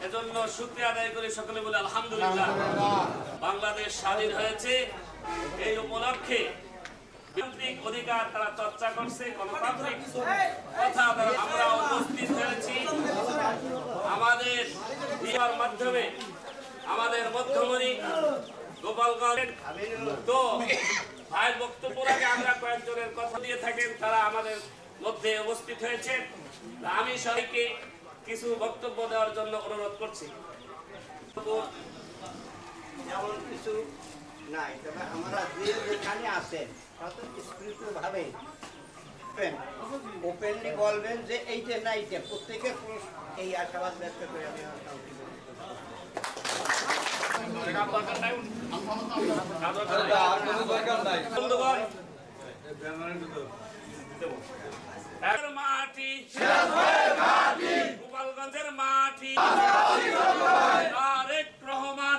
এজন্য শুকরিয়া আদায় করি, সকলে বলে আলহামদুলিল্লাহ। বাংলাদেশ স্বাধীন হয়েছে, এই উপলক্ষে গণতান্ত্রিক অধিকার তারা চর্চা করছে, গণতান্ত্রিক কথা আমরা উপস্থিত হয়েছি। আমাদের বিয়ার মাধ্যমে আমাদের মধ্যমণি গোপালগঞ্জ তো ভাইয়ের বক্তব্য আগে আমরা কয়েকজনের কথা দিয়ে থাকেন, তারা আমাদের মধ্যে উপস্থিত হয়েছেন। আমি সবাইকে কিছু বক্তব্য দেওয়ার জন্য অনুরোধ করছি। যেমন কিছু নাই, তবে আমরা যেখানে আছেন ভাবে ওপেনলি বলবেন যে এইটা না এইটা, প্রত্যেকের এই আশাবাদ ব্যক্ত করে আমি মাটি গোপালগঞ্জের মাটি তারেক রহমান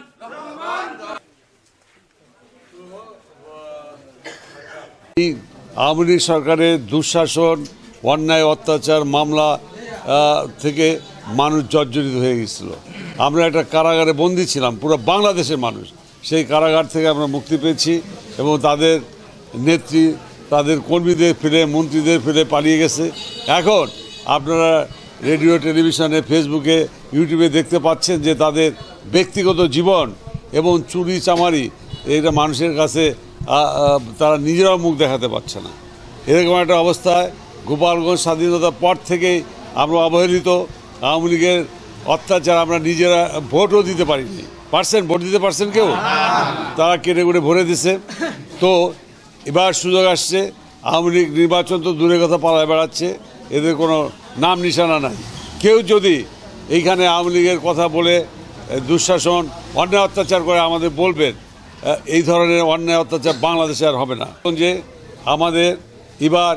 আওয়ামী লীগ সরকারের দুঃশাসন, অন্যায়, অত্যাচার, মামলা থেকে মানুষ জর্জরিত হয়ে গেছিল। আমরা একটা কারাগারে বন্দী ছিলাম, পুরো বাংলাদেশের মানুষ সেই কারাগার থেকে আমরা মুক্তি পেয়েছি এবং তাদের নেত্রী তাদের কর্মীদের ফিরে, মন্ত্রীদের ফিরে পালিয়ে গেছে। এখন আপনারা রেডিও, টেলিভিশনে, ফেসবুকে, ইউটিউবে দেখতে পাচ্ছেন যে তাদের ব্যক্তিগত জীবন এবং চুরি চামারি এটা মানুষের কাছে তারা নিজেরাও মুখ দেখাতে পারছে না। এরকম একটা অবস্থায় গোপালগঞ্জ স্বাধীনতার পর থেকেই আমরা অবহেলিত। আওয়ামী লীগের অত্যাচার, আমরা নিজেরা ভোটও দিতে পারিনি। ভোট দিতে পারছেন কেউ? তারা কেটে কুটে ভরে দিছে। তো এবার সুযোগ আসছে, আওয়ামী লীগ নির্বাচন তো দূরের কথা পালায় বেড়াচ্ছে, এদের কোনো নাম নিশানা নাই। কেউ যদি এইখানে আওয়ামী লীগের কথা বলে দুঃশাসন, অন্যায়, অত্যাচার করে আমাদের বলবেন, এই ধরনের অন্যায় অত্যাচার বাংলাদেশে আর হবে না। যে এবার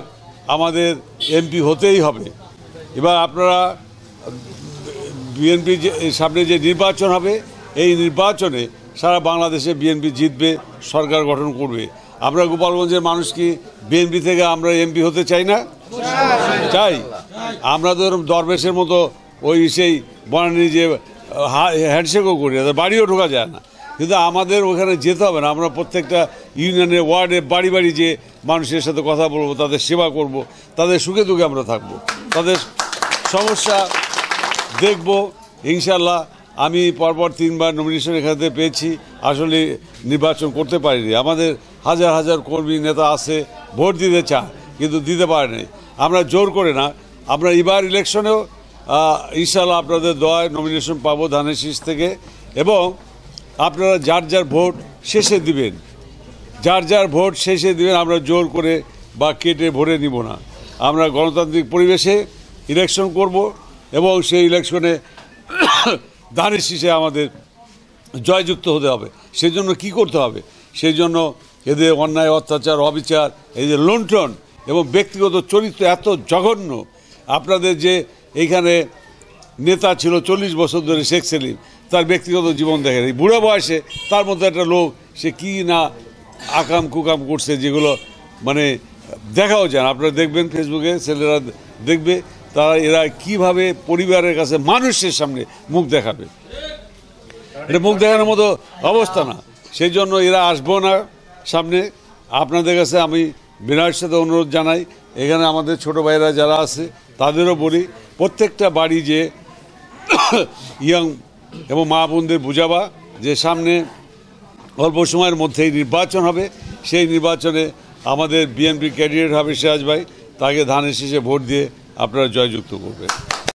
আমাদের এমপি হতেই হবে। এবার আপনারা বিএনপি সামনে যে নির্বাচন হবে, এই নির্বাচনে সারা বাংলাদেশে বিএনপি জিতবে, সরকার গঠন করবে। আমরা গোপালগঞ্জের মানুষ কি বিএনপি থেকে আমরা এমপি হতে চাই না? চাই। আমরা তো দরবেশের মতো ওই সেই বনানী যে হ্যান্ডশেকও করি, বাড়িও ঢোকা যায় না। কিন্তু আমাদের ওখানে যেতে হবে না, আমরা প্রত্যেকটা ইউনিয়নে, ওয়ার্ডে, বাড়ি বাড়ি যে মানুষের সাথে কথা বলবো, তাদের সেবা করব, তাদের সুখে দুঃখে আমরা থাকবো, তাদের সমস্যা দেখব। ইনশাল্লাহ আমি পরপর 3 বার নমিনেশন এখানে পেয়েছি, আসলে নির্বাচন করতে পারিনি। আমাদের হাজার হাজার কর্মী নেতা আছে, ভোট দিতে চায় কিন্তু দিতে পারে নাই। আমরা জোর করে না, আমরা এবার ইলেকশনেও ইনশাল্লাহ আপনাদের দোয়ায় নমিনেশন পাবো ধানের শীষ থেকে। এবং আপনারা যার যার ভোট শেষে দিবেন, যার যার ভোট শেষে দিবেন। আমরা জোর করে বা কেটে ভরে নিব না। আমরা গণতান্ত্রিক পরিবেশে ইলেকশন করব এবং সেই ইলেকশনে ধানের শীষে আমাদের জয়যুক্ত হতে হবে। সেজন্য কি করতে হবে? সেই জন্য এদের অন্যায়, অত্যাচার, অবিচার, এই যে লুণ্ঠন এবং ব্যক্তিগত চরিত্র এত জঘন্য। আপনাদের যে এইখানে নেতা ছিল 40 বছর ধরে, শেখ সেলিম, তার ব্যক্তিগত জীবন দেখেন, এই বুড়ো বয়সে তার মধ্যে একটা লোক, সে কি না আকাম কুকাম করছে, যেগুলো মানে দেখাও যায়। আপনারা দেখবেন ফেসবুকে, ছেলেরা দেখবে তারা এরা কিভাবে পরিবারের কাছে, মানুষের সামনে মুখ দেখাবে। এটা মুখ দেখানোর মতো অবস্থা না। সেই জন্য এরা আসবো না সামনে। আপনাদের কাছে আমি বিনয়ের সাথে অনুরোধ জানাই, এখানে আমাদের ছোট ভাইরা যারা আছে তাদেরও বলি, প্রত্যেকটা বাড়ি যে ইয়াং এবং মা বোনদের বুঝাবা যে সামনে অল্প সময়ের মধ্যেই নির্বাচন হবে। সেই নির্বাচনে আমাদের বিএনপি ক্যান্ডিডেট হবে সিরাজ ভাই, তাকে ধানের শীষে ভোট দিয়ে আপনারা জয়যুক্ত করবেন।